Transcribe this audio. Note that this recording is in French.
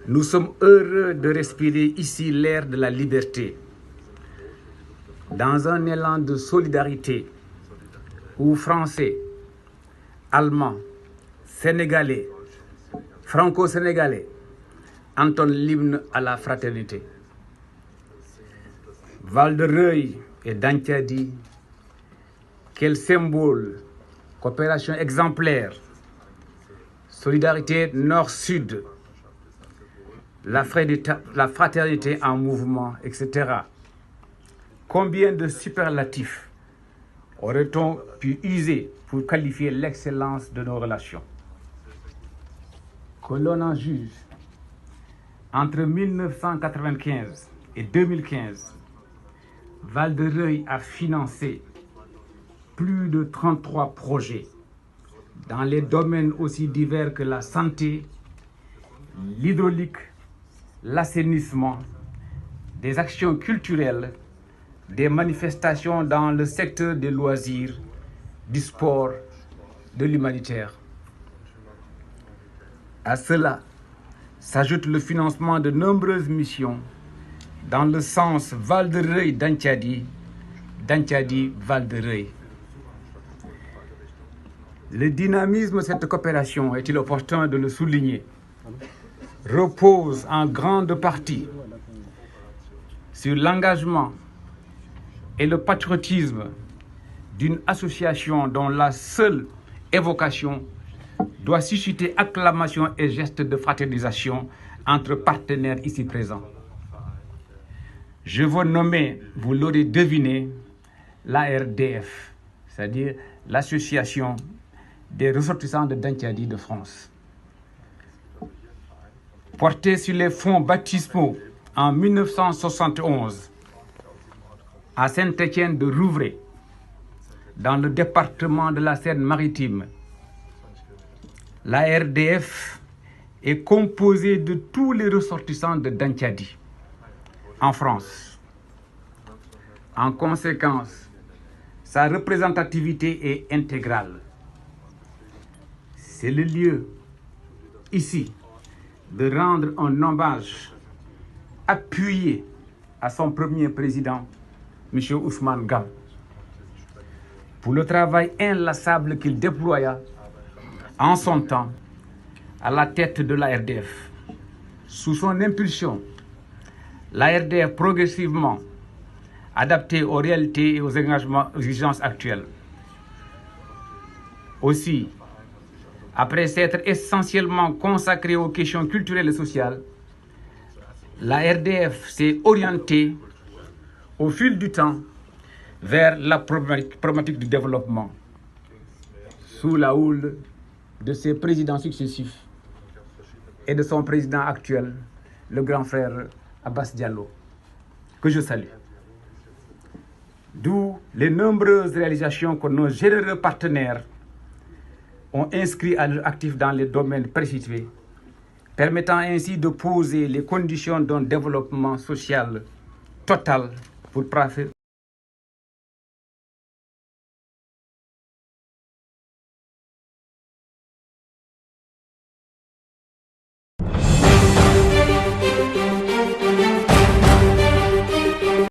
Nous sommes heureux de respirer ici l'air de la liberté, dans un élan de solidarité où Français, Allemands, Sénégalais, Franco-Sénégalais entonnent l'hymne à la fraternité. Val-de-Reuil et Dantiadi, quel symbole, coopération exemplaire, solidarité nord-sud, la fraternité en mouvement, etc. Combien de superlatifs aurait-on pu user pour qualifier l'excellence de nos relations? Que l'on en juge, entre 1995 et 2015, Val-de-Reuil a financé plus de 33 projets dans les domaines aussi divers que la santé, l'hydraulique, l'assainissement, des actions culturelles, des manifestations dans le secteur des loisirs, du sport, de l'humanitaire. À cela s'ajoute le financement de nombreuses missions dans le sens Val-de-Reuil-Dantiadi, Dantiadi-Val-de-Reuil. Le dynamisme de cette coopération, est-il opportun de le souligner, repose en grande partie sur l'engagement et le patriotisme d'une association dont la seule évocation doit susciter acclamation et gestes de fraternisation entre partenaires ici présents. Je veux nommer, vous l'aurez deviné, l'ARDF, c'est-à-dire l'Association des ressortissants de Dantiadi de France. Portée sur les fonds baptismaux en 1971 à Saint-Étienne de Rouvray, dans le département de la Seine-Maritime, la RDF est composée de tous les ressortissants de Dantiadi en France. En conséquence, sa représentativité est intégrale. C'est le lieu, ici, de rendre un hommage appuyé à son premier président, M. Ousmane Gam, pour le travail inlassable qu'il déploya en son temps à la tête de la RDF. Sous son impulsion, la RDF progressivement adaptée aux réalités et aux exigences actuelles. Aussi, après s'être essentiellement consacrée aux questions culturelles et sociales, la RDF s'est orientée au fil du temps vers la problématique du développement, sous la houle de ses présidents successifs et de son président actuel, le grand frère Abbas Diallo, que je salue. D'où les nombreuses réalisations que nos généreux partenaires ont inscrits à leur actif dans les domaines précités, permettant ainsi de poser les conditions d'un développement social total pour